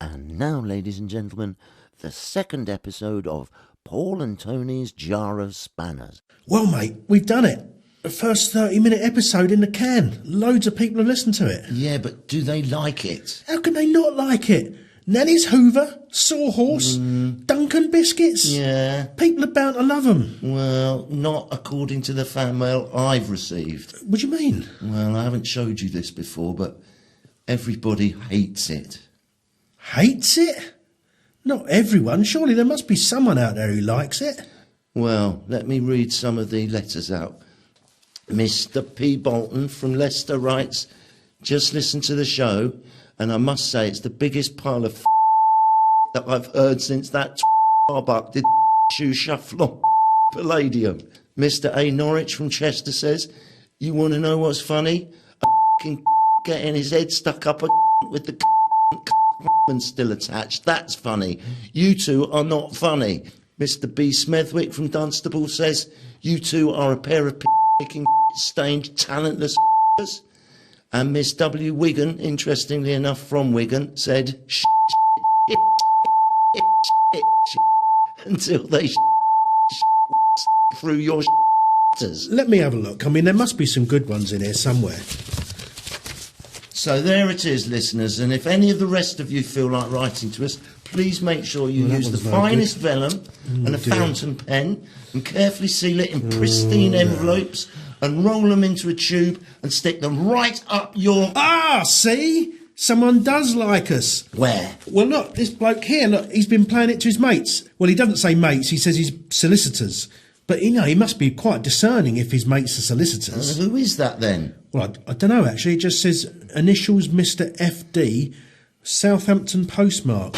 And now, ladies and gentlemen, the second episode of Paul and Tony's Jar of Spanners. Well, mate, we've done it. The first 30-minute episode in the can. Loads of people have listened to it. Yeah, but do they like it? How can they not like it? Nanny's Hoover, Sawhorse, Duncan Biscuits. Yeah. People are bound to love them. Well, not according to the fan mail I've received. What do you mean? Well, I haven't showed you this before, but everybody hates it. Hates it? Not everyone. Surely there must be someone out there who likes it. Well, let me read some of the letters out. Mr. P. Bolton from Leicester writes, just listen to the show, and I must say it's the biggest pile of that I've heard since that Starbuck did shoe shuffle on Palladium. Mr. A. Norwich from Chester says, you want to know what's funny? A getting his head stuck up a with the still attached. That's funny. You two are not funny. Mr. B. Smethwick from Dunstable says, you two are a pair of picking stained, talentless and Miss W. Wigan, interestingly enough from Wigan, said until they through your Let me have a look. I mean, there must be some good ones in here somewhere. So there it is, listeners, and if any of the rest of you feel like writing to us, please make sure you use the finest vellum and a fountain pen and carefully seal it in pristine envelopes and roll them into a tube and stick them right up your... Ah, see? Someone does like us. Where? Well, look, this bloke here, look, he's been playing it to his mates. Well, he doesn't say mates, he says his solicitors. But, you know, he must be quite discerning if his mates are solicitors. Who is that then? Well, I don't know, actually. It just says initials Mr. FD, Southampton postmark.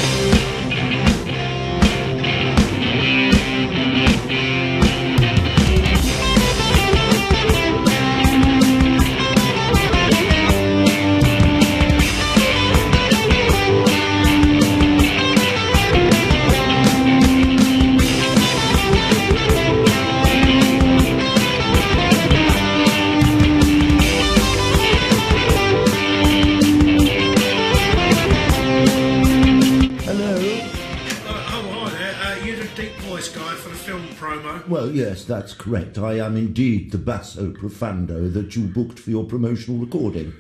Well, yes, that's correct. I am indeed the basso profundo that you booked for your promotional recording.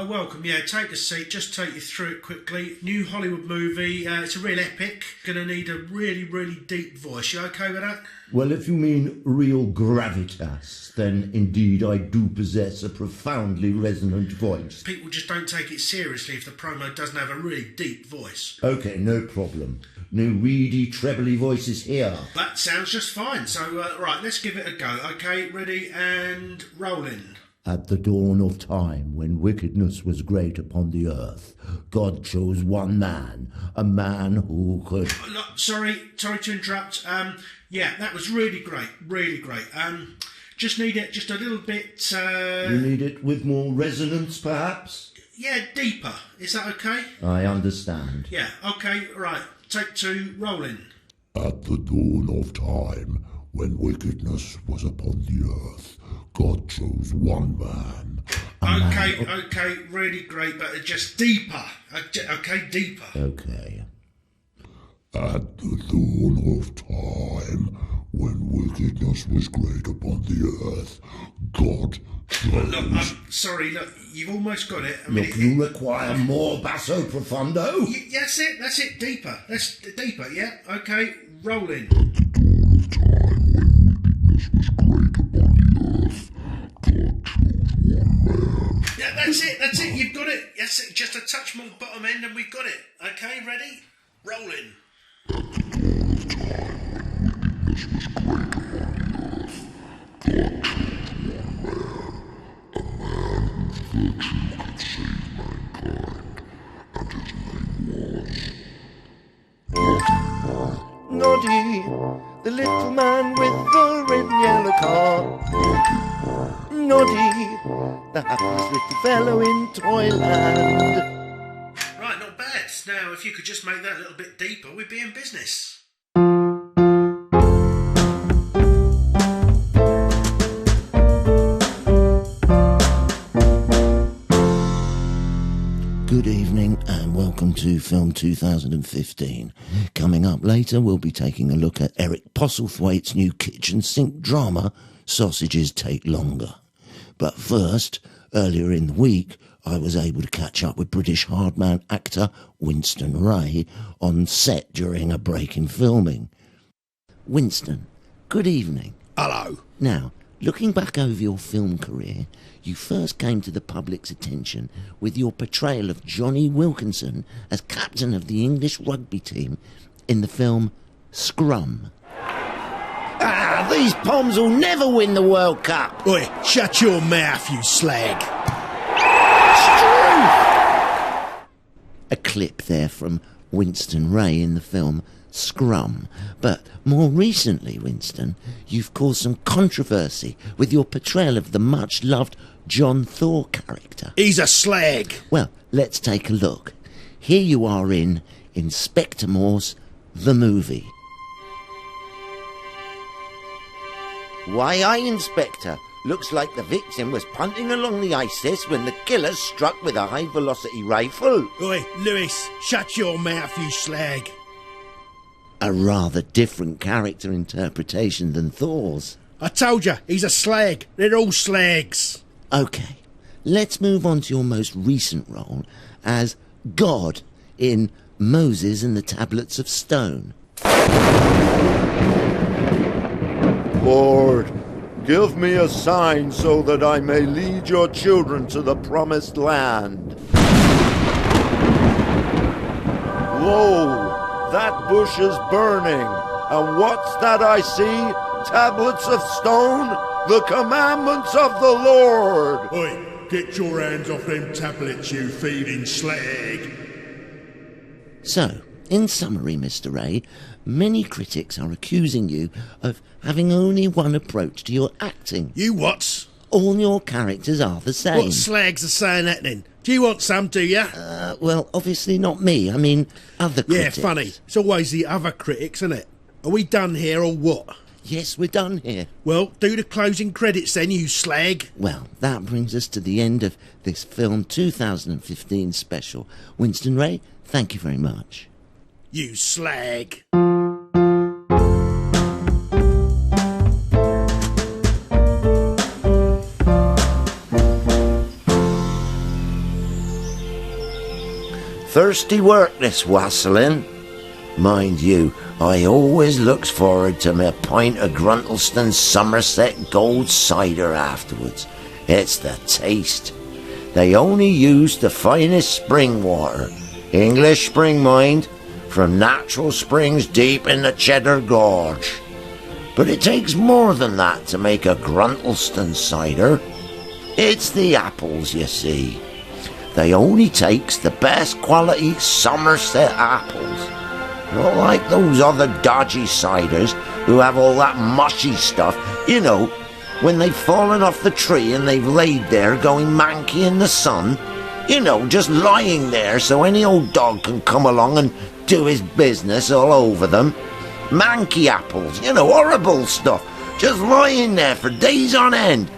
Welcome. Yeah, take a seat. Just take you through it quickly. New Hollywood movie. It's a real epic. Gonna need a really, really deep voice. You okay with that? Well, if you mean real gravitas, then indeed I do possess a profoundly resonant voice. People just don't take it seriously if the promo doesn't have a really deep voice. Okay, no problem. No reedy, trebly voices here. That sounds just fine. So, right, let's give it a go. Okay, ready and rolling. At the dawn of time, when wickedness was great upon the earth, God chose one man, a man who could... Sorry to interrupt. Yeah, that was really great, really great. Just need it just a little bit... You need it with more resonance, perhaps? Yeah, deeper. Is that okay? I understand. Yeah, okay, right. Take two, rolling. At the dawn of time, when wickedness was upon the earth, God chose one man. Okay, really great, but just deeper. Okay, deeper. Okay. At the dawn of time, when wickedness was great upon the earth, God chose... Look, you've almost got it. You require more basso profundo? That's it, deeper. That's deeper, yeah? Okay, rolling. At the dawn of time, when wickedness was great upon the earth, God chose one man. Yeah, that's it, you've got it. That's it, just a touch more bottom end and we've got it. Okay, ready? Rolling. At the dawn of time, when wickedness was great upon the earth, God chose one man, a man whose virtue could save mankind, and his name was... Noddy, the little man with the red and yellow car. Noddy, the happiest little fellow in Toyland. Right, not bad. Now, if you could just make that a little bit deeper, we'd be in business. Good evening and welcome to Film 2015. Coming up later, we'll be taking a look at Eric Postlethwaite's new kitchen sink drama, Sausages Take Longer. But first, earlier in the week, I was able to catch up with British hardman actor Winston Ray on set during a break in filming. Winston, good evening. Hello. Now, looking back over your film career, you first came to the public's attention with your portrayal of Johnny Wilkinson as captain of the English rugby team in the film Scrum. Ah, these Poms will never win the World Cup! Oi, shut your mouth, you slag. A clip there from Winston Ray in the film Scrum. But more recently, Winston, you've caused some controversy with your portrayal of the much-loved John Thor character. He's a slag. Well, let's take a look. Here you are in Inspector Morse, the movie. Why, aye, Inspector. Looks like the victim was punting along the ISIS when the killer struck with a high-velocity rifle. Oi, Lewis, shut your mouth, you slag. A rather different character interpretation than Thor's. I told you, he's a slag. They're all slags. OK, let's move on to your most recent role as God in Moses and the Tablets of Stone. Lord, give me a sign so that I may lead your children to the promised land. Lo, that bush is burning, and what's that I see? Tablets of stone? The commandments of the Lord! Oi, get your hands off them tablets, you feeding slag. So, in summary, Mr. Ray, many critics are accusing you of having only one approach to your acting. You what? All your characters are the same. What slags are saying that then? Do you want some, do you? Well, obviously not me. I mean, other critics. Yeah, funny. It's always the other critics, isn't it? Are we done here or what? Yes, we're done here. Well, do the closing credits then, you slag. Well, that brings us to the end of this Film 2015 special. Winston Ray, thank you very much. You slag. Thirsty work, this wassailing. Mind you, I always looks forward to my pint of Gruntleston Somerset Gold cider afterwards. It's the taste. They only use the finest spring water, English spring mind, from natural springs deep in the Cheddar Gorge. But it takes more than that to make a Gruntleston cider. It's the apples, you see. They only takes the best quality Somerset apples. Not like those other dodgy ciders who have all that mushy stuff, you know, when they've fallen off the tree and they've laid there going manky in the sun. You know, just lying there so any old dog can come along and do his business all over them. Manky apples, you know, horrible stuff. Just lying there for days on end.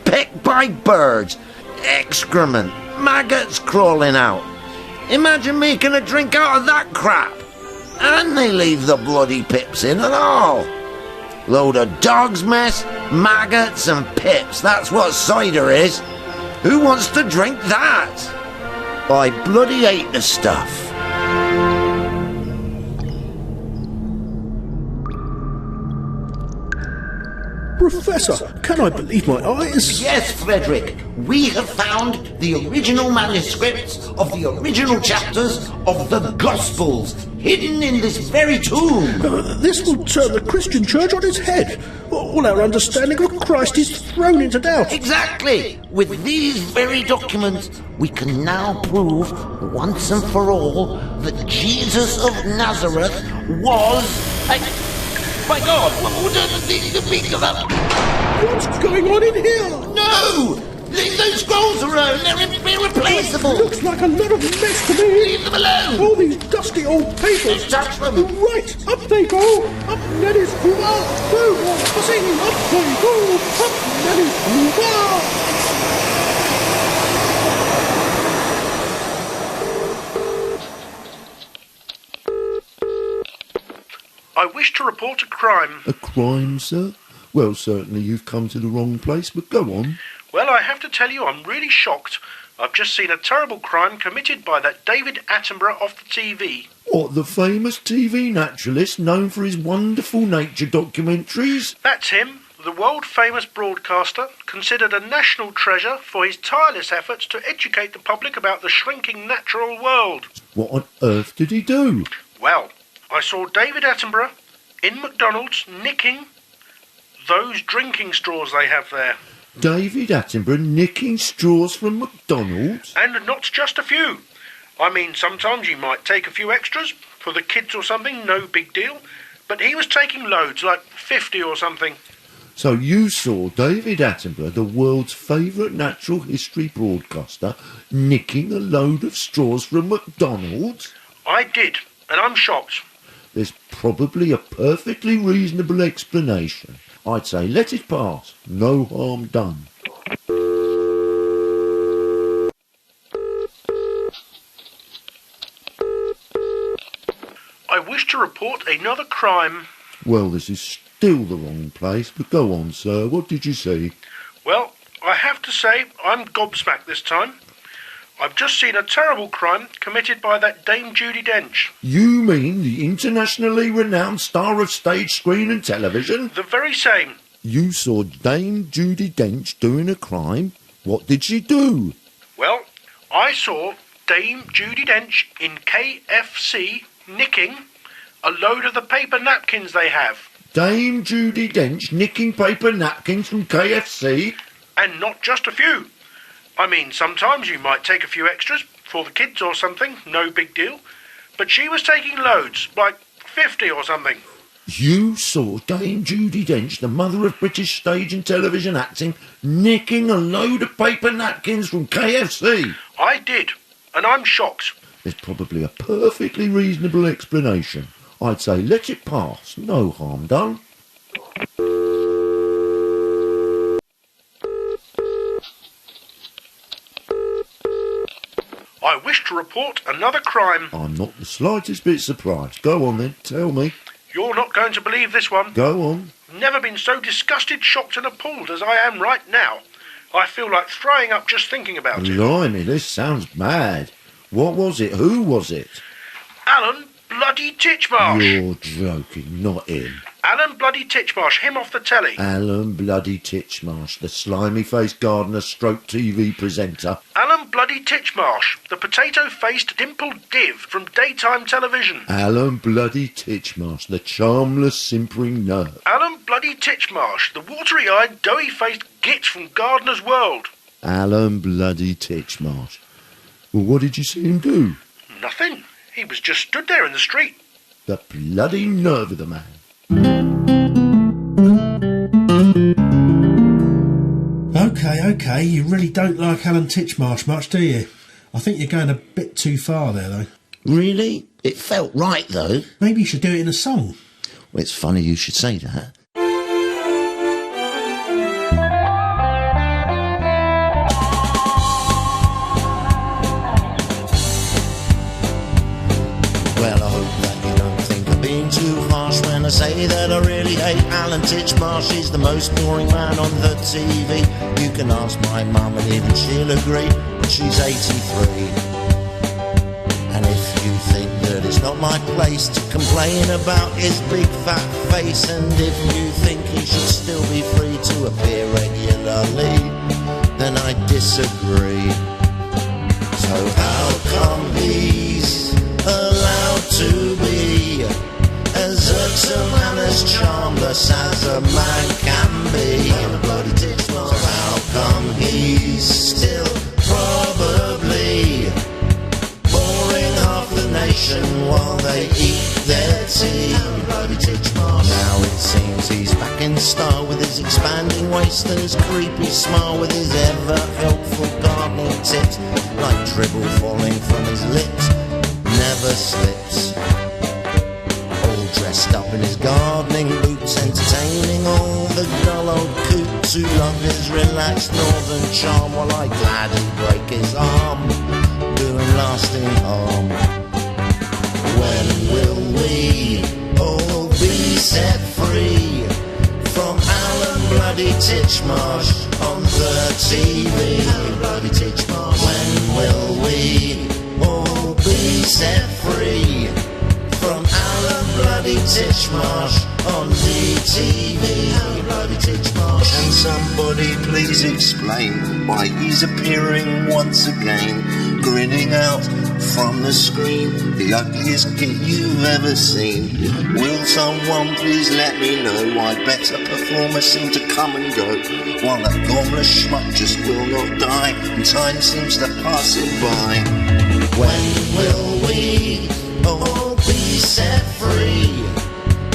Picked by birds, excrement, maggots crawling out. Imagine making a drink out of that crap. And they leave the bloody pips in and all. Load of dog's mess, maggots and pips. That's what cider is. Who wants to drink that? I bloody hate the stuff. Professor, can I believe my eyes? Yes, Frederick. We have found the original manuscripts of the original chapters of the Gospels hidden in this very tomb. This will turn the Christian church on its head. All our understanding of Christ is thrown into doubt. Exactly. With these very documents, we can now prove once and for all that Jesus of Nazareth was... My God, what does this speak of that? What's going on in here? No! Leave those scrolls around, they're irreplaceable! Looks like a lot of mess to me. Leave them alone! All these dusty old papers. Touch them! Right, up they go! Up Nelly's hoo-ah! Go, pussy! Up they go! Up Nelly's hoo-ah! I wish to report a crime. A crime, sir? Well, certainly you've come to the wrong place, but go on. Well, I have to tell you, I'm really shocked. I've just seen a terrible crime committed by that David Attenborough off the TV. What, the famous TV naturalist known for his wonderful nature documentaries? That's him, the world-famous broadcaster, considered a national treasure for his tireless efforts to educate the public about the shrinking natural world. What on earth did he do? Well, I saw David Attenborough in McDonald's nicking those drinking straws they have there. David Attenborough nicking straws from McDonald's? And not just a few. I mean, sometimes you might take a few extras for the kids or something, no big deal. But he was taking loads, like 50 or something. So you saw David Attenborough, the world's favourite natural history broadcaster, nicking a load of straws from McDonald's? I did, and I'm shocked. There's probably a perfectly reasonable explanation. I'd say let it pass. No harm done. I wish to report another crime. Well, this is still the wrong place, but go on, sir. What did you see? Well, I have to say I'm gobsmacked this time. I've just seen a terrible crime committed by that Dame Judi Dench. You mean the internationally renowned star of stage, screen and television? The very same. You saw Dame Judi Dench doing a crime? What did she do? Well, I saw Dame Judi Dench in KFC nicking a load of the paper napkins they have. Dame Judi Dench nicking paper napkins from KFC? And not just a few. I mean, sometimes you might take a few extras for the kids or something, no big deal. But she was taking loads, like 50 or something. You saw Dame Judi Dench, the mother of British stage and television acting, nicking a load of paper napkins from KFC? I did, and I'm shocked. There's probably a perfectly reasonable explanation. I'd say let it pass. No harm done. I wish to report another crime. I'm not the slightest bit surprised. Go on then, tell me. You're not going to believe this one. Go on. Never been so disgusted, shocked and appalled as I am right now. I feel like throwing up just thinking about it. Blimey, this sounds mad. What was it? Who was it? Alan bloody Titchmarsh. You're joking, not him. Alan bloody Titchmarsh, him off the telly. Alan bloody Titchmarsh, the slimy-faced gardener stroke TV presenter. Alan bloody Titchmarsh, the potato-faced dimpled div from daytime television. Alan bloody Titchmarsh, the charmless simpering nerd. Alan bloody Titchmarsh, the watery-eyed, doughy-faced git from Gardener's World. Alan bloody Titchmarsh. Well, what did you see him do? Nothing. He was just stood there in the street. The bloody nerve of the man. OK, you really don't like Alan Titchmarsh much, do you? I think you're going a bit too far there, though. Really? It felt right, though. Maybe you should do it in a song. Well, it's funny you should say that. Well, I hope that you don't think I'm being too harsh when I say that I really hate Alan Titchmarsh. He's the most boring man on the TV. You can ask my mum and even she'll agree, but she's 83. And if you think that it's not my place to complain about his big fat face, and if you think he should still be free to appear regularly, then I disagree. So how come he's allowed to be as irksome and as charmless as a man can be? So how come he's still probably boring half the nation while they eat their tea? Now it seems he's back in style with his expanding waist and his creepy smile, with his ever helpful gardening tips, like dribble falling from his lips, never slips. All dressed up in his gardening boots, entertaining all the dull old coots who love his relaxed northern charm, while I gladly break his arm, doing lasting harm. When will we all be Titchmarsh on the TV. Alan bloody Titchmarsh. When will we all be set free from Alan bloody Titchmarsh on the TV? Alan bloody Titchmarsh. Can somebody please explain why he's appearing once again, grinning out from the screen, the ugliest git you've ever seen? Will someone please let me know why better performers seem to come and go, while that gormless schmuck just will not die, and time seems to pass him by? When will we all be set free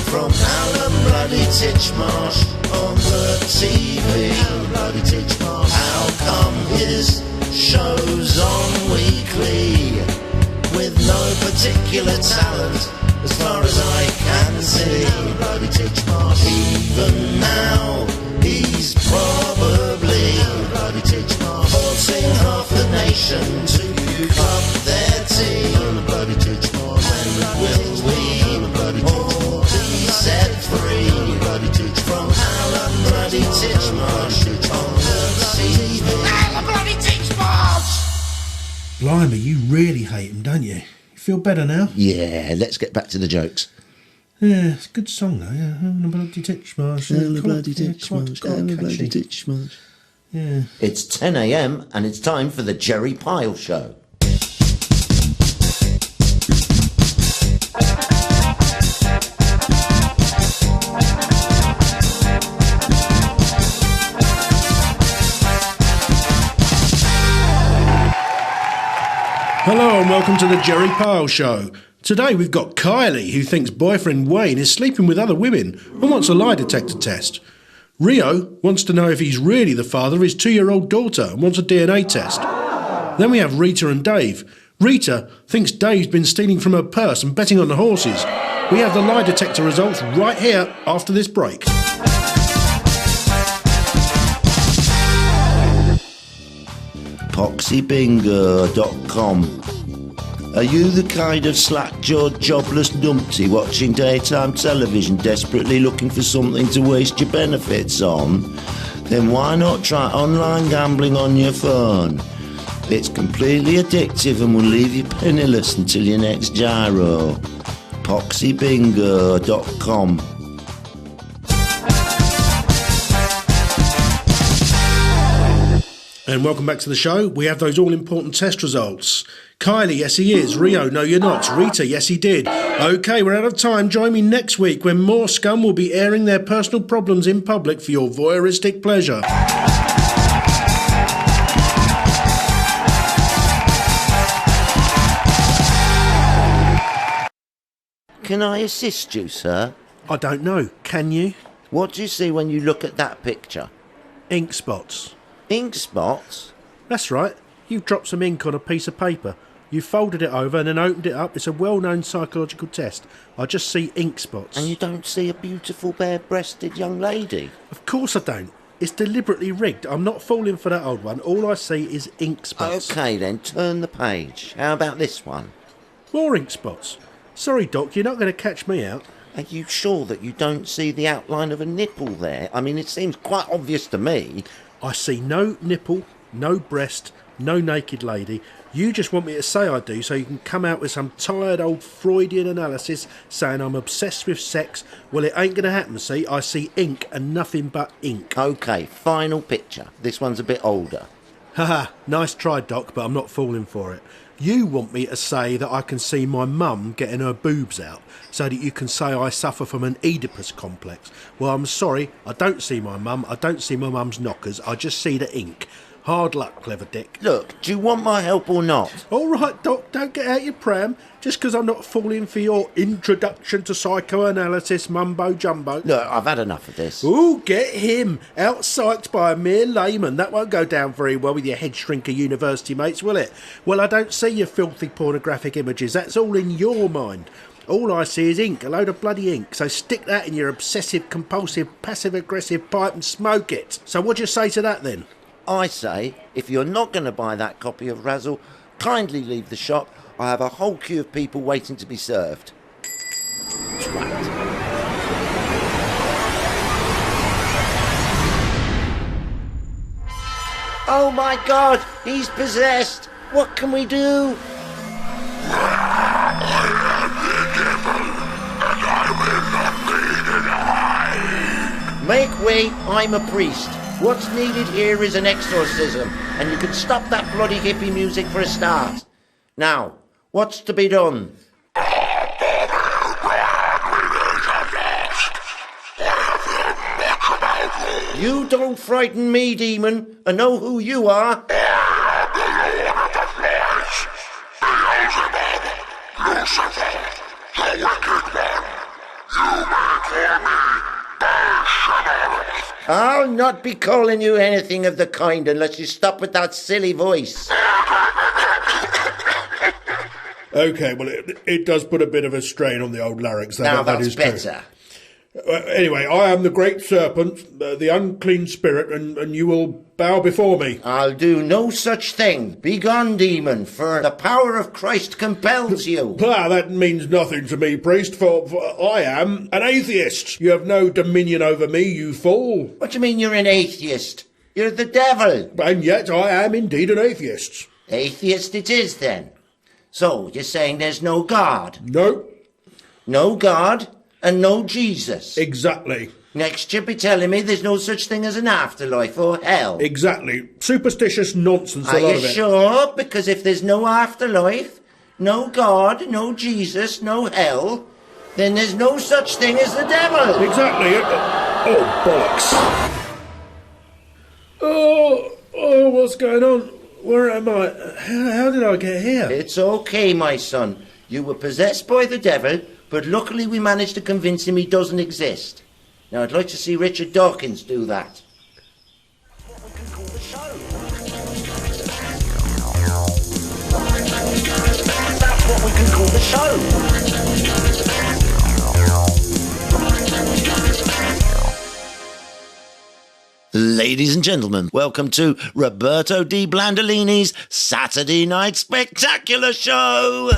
from Alan bloody Titchmarsh on the TV? Alan bloody Titchmarsh. How come his show's on weekly with no particular talent, as far as I can see? Alan bloody Titchmarsh. Even now, he's probably Alan bloody Titchmarsh, forcing half the nation to cup their tea. Alan bloody Titchmarsh. When will we all be set free from Alan bloody Titchmarsh on the TV? Alan bloody Titchmarsh! Blimey, you really hate him, don't you? You feel better now? Yeah, let's get back to the jokes. Yeah, it's a good song though, yeah. Alan bloody Titchmarsh. Alan bloody Titchmarsh, Alan bloody Titchmarsh. Yeah. It's 10 a.m. and it's time for the Jerry Pyle Show. Hello and welcome to the Jerry Pyle Show. Today we've got Kylie, who thinks boyfriend Wayne is sleeping with other women and wants a lie detector test. Rio wants to know if he's really the father of his 2-year-old daughter and wants a DNA test. Then we have Rita and Dave. Rita thinks Dave's been stealing from her purse and betting on the horses. We have the lie detector results right here after this break. PoxyBingo.com. Are you the kind of slack-jawed, jobless numpty watching daytime television, desperately looking for something to waste your benefits on? Then why not try online gambling on your phone? It's completely addictive and will leave you penniless until your next gyro. PoxyBingo.com. And welcome back to the show. We have those all-important test results. Kylie, yes he is. Rio, no you're not. Rita, yes he did. OK, we're out of time. Join me next week when more scum will be airing their personal problems in public for your voyeuristic pleasure. Can I assist you, sir? I don't know. Can you? What do you see when you look at that picture? Ink spots. Ink spots? That's right. You've dropped some ink on a piece of paper. You've folded it over and then opened it up. It's a well-known psychological test. I just see ink spots. And you don't see a beautiful bare-breasted young lady? Of course I don't. It's deliberately rigged. I'm not falling for that old one. All I see is ink spots. OK then, turn the page. How about this one? More ink spots. Sorry, Doc, you're not going to catch me out. Are you sure that you don't see the outline of a nipple there? I mean, it seems quite obvious to me. I see no nipple, no breast, no naked lady. You just want me to say I do so you can come out with some tired old Freudian analysis saying I'm obsessed with sex. Well, it ain't going to happen, see? I see ink and nothing but ink. OK, final picture. This one's a bit older. Haha, nice try, Doc, but I'm not falling for it. You want me to say that I can see my mum getting her boobs out so that you can say I suffer from an Oedipus complex. Well, I'm sorry, I don't see my mum, I don't see my mum's knockers, I just see the ink. Hard luck, clever dick. Look, do you want my help or not? All right, Doc, don't get out your pram. Just because I'm not falling for your introduction to psychoanalysis mumbo-jumbo. Look, I've had enough of this. Ooh, get him. Out-psyched by a mere layman. That won't go down very well with your head-shrinker university mates, will it? Well, I don't see your filthy pornographic images. That's all in your mind. All I see is ink, a load of bloody ink. So stick that in your obsessive-compulsive, passive-aggressive pipe and smoke it. So what do you say to that, then? I say, if you're not going to buy that copy of Razzle, kindly leave the shop. I have a whole queue of people waiting to be served. Twat. Oh my God, he's possessed. What can we do? Make way, I'm a priest. What's needed here is an exorcism, and you can stop that bloody hippie music for a start. Now, what's to be done? You don't frighten me, demon. I know who you are. I'll not be calling you anything of the kind unless you stop with that silly voice. Okay, well, it does put a bit of a strain on the old larynx. Now that that's is better. true. Anyway, I am the great serpent, the unclean spirit, and you will bow before me. I'll do no such thing. Begone, demon, for the power of Christ compels you. That means nothing to me, priest, for I am an atheist. You have no dominion over me, you fool. What do you mean you're an atheist? You're the devil. And yet I am indeed an atheist. Atheist it is, then. So, you're saying there's no God? No. No God and no Jesus? Exactly. Next you'll be telling me there's no such thing as an afterlife or hell? Exactly. Superstitious nonsense, a Are lot you of it. sure? Because if there's no afterlife, no God, no Jesus, no hell, then there's no such thing as the devil. Exactly. Oh, bollocks. Oh, what's going on? Where am I? How did I get here? It's okay, my son. You were possessed by the devil, but luckily we managed to convince him he doesn't exist. Now, I'd like to see Richard Dawkins do that. That's what we can call the show. Ladies and gentlemen, welcome to Roberto Di Blandolini's Saturday Night Spectacular Show.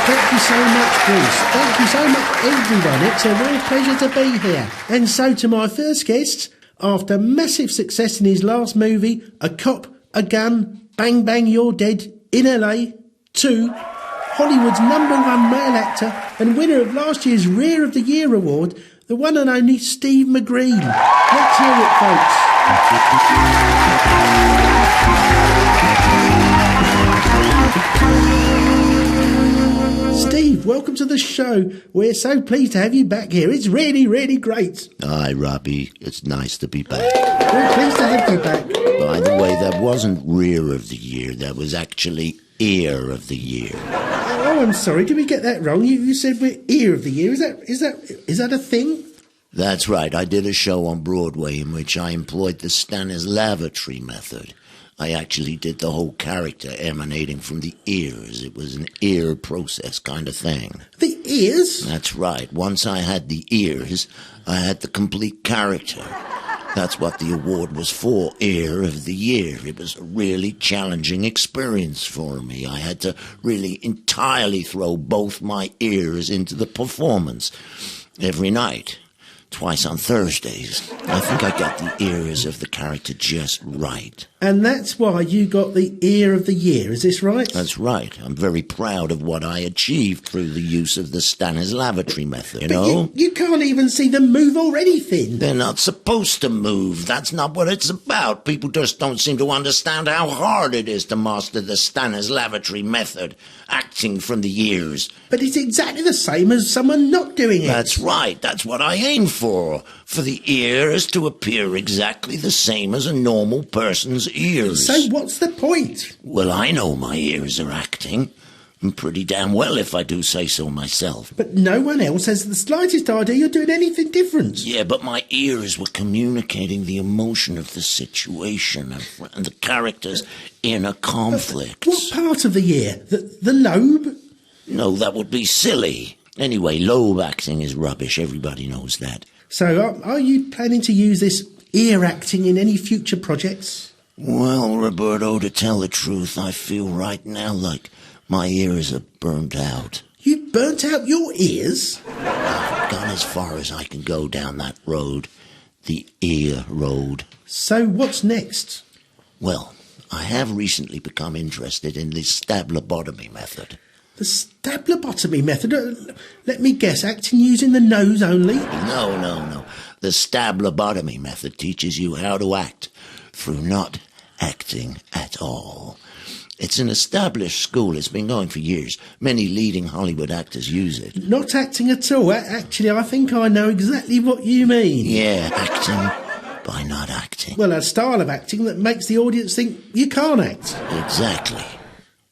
Thank you so much, Bruce. Thank you so much, everyone. It's a real pleasure to be here. And so to my first guest, after massive success in his last movie, A Cop, A Gun, Bang Bang You're Dead, in LA, 2, Hollywood's #1 male actor and winner of last year's Rear of the Year award, the one and only Steve McGreen. Let's hear it, folks. Steve, welcome to the show. We're so pleased to have you back here. It's really, really great. Hi, Robbie. It's nice to be back. We're pleased to have you back. By the way, that wasn't Rear of the Year. That was actually Ear of the Year. Oh, I'm sorry. Did we get that wrong? You said we're Ear of the Year. Is that a thing? That's right. I did a show on Broadway in which I employed the Stanislavitry method. I actually did the whole character emanating from the ears. It was an ear process kind of thing. The ears? That's right. Once I had the ears, I had the complete character. That's what the award was for, Ear of the Year. It was a really challenging experience for me. I had to really entirely throw both my ears into the performance every night. Twice on Thursdays. I think I got the ears of the character just right. And that's why you got the Ear of the Year, is this right? That's right. I'm very proud of what I achieved through the use of the Stanislavitry method, you But know? you can't even see them move or anything. They're not supposed to move. That's not what it's about. People just don't seem to understand how hard it is to master the Stanislavitry method, acting from the ears. But it's exactly the same as someone not doing it. That's right. That's what I aim for the ears to appear exactly the same as a normal person's ears. So what's the point? Well, I know my ears are acting. And pretty damn well, if I do say so myself. But no one else has the slightest idea you're doing anything different. Yeah, but my ears were communicating the emotion of the situation and the character's inner conflicts. What part of the ear? The lobe? No, that would be silly. Anyway, lobe acting is rubbish. Everybody knows that. So are you planning to use this ear acting in any future projects? Well, Roberto, to tell the truth, I feel right now like my ears are burnt out. You burnt out your ears? I've gone as far as I can go down that road, the ear road. So what's next? Well, I have recently become interested in the stablobotomy method. The stablobotomy method? Let me guess, acting using the nose only? No. The stablobotomy method teaches you how to act through not acting at all. It's an established school. It's been going for years. Many leading Hollywood actors use it. Not acting at all? Actually, I think I know exactly what you mean. Yeah, acting by not acting. Well, a style of acting that makes the audience think you can't act. Exactly.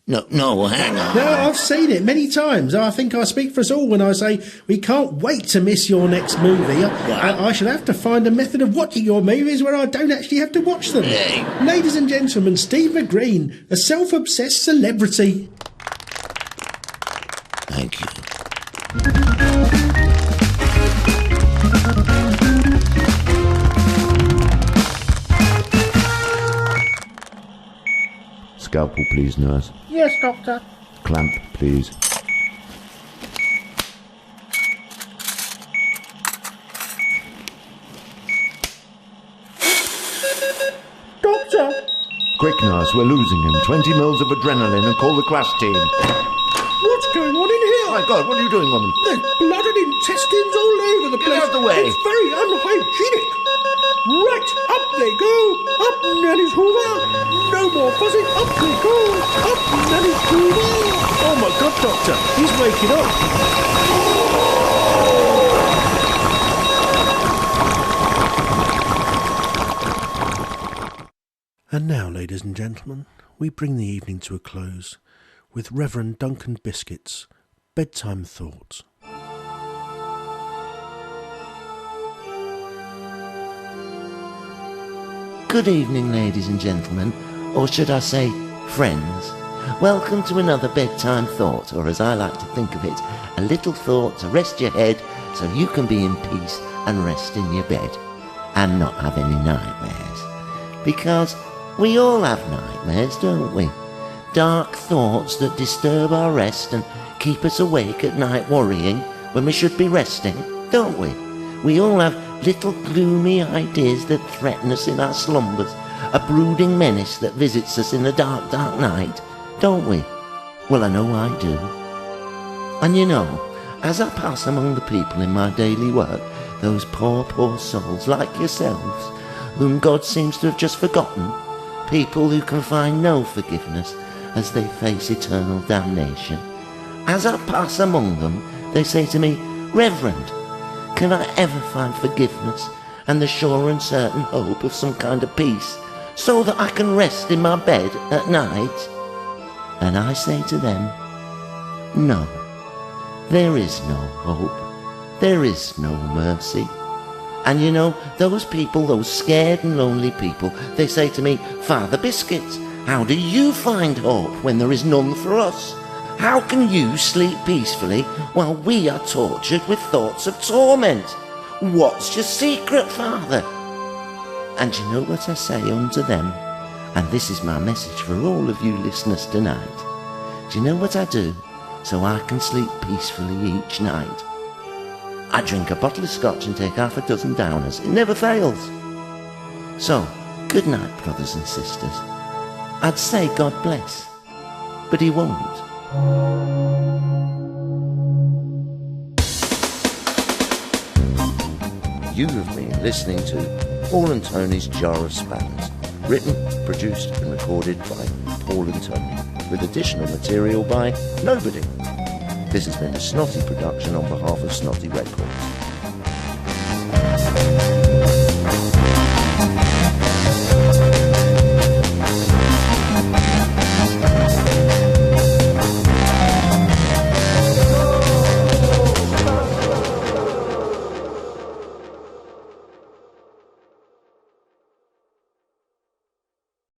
No, hang on. No, I've seen it many times. I think I speak for us all when I say we can't wait to miss your next movie. I shall have to find a method of watching your movies where I don't actually have to watch them. Hey. Ladies and gentlemen, Steve McGreen, a self-obsessed celebrity. Thank you. Scalpel, please, nurse. Yes, Doctor. Clamp, please. Doctor! Quick, nurse, we're losing him. 20 mils of adrenaline and call the crash team. What's going on in here? My God, what are you doing on them? There's blood and intestines all over the Get place. out of the way. It's very unhygienic. Right, up they go. Up Nanny's Hoover. No more fussing. Up they go. Up Nanny's Hoover. Oh my God, Doctor, he's waking up. And now, ladies and gentlemen, we bring the evening to a close with Reverend Duncan Biscuit's Bedtime Thoughts. Good evening, ladies and gentlemen, or should I say, friends. Welcome to another bedtime thought, or as I like to think of it, a little thought to rest your head so you can be in peace and rest in your bed and not have any nightmares. Because we all have nightmares, don't we? Dark thoughts that disturb our rest and keep us awake at night worrying when we should be resting, don't we? We all have little gloomy ideas that threaten us in our slumbers, a brooding menace that visits us in the dark, dark night, don't we? Well, I know I do. And you know, as I pass among the people in my daily work, those poor, poor souls like yourselves, whom God seems to have just forgotten, people who can find no forgiveness as they face eternal damnation. As I pass among them, they say to me, Reverend, can I ever find forgiveness and the sure and certain hope of some kind of peace, so that I can rest in my bed at night? And I say to them, no, there is no hope, there is no mercy. And you know, those people, those scared and lonely people, they say to me, Father Biscuits, how do you find hope when there is none for us? How can you sleep peacefully while we are tortured with thoughts of torment? What's your secret, Father? And you know what I say unto them? And this is my message for all of you listeners tonight. Do you know what I do so I can sleep peacefully each night? I drink a bottle of scotch and take half a dozen downers. It never fails. So, good night, brothers and sisters. I'd say God bless, but he won't. You have been listening to Paul and Tony's Jar of Spans, written, produced and recorded by Paul and Tony, with additional material by nobody. This has been a Snotty production on behalf of Snotty Records.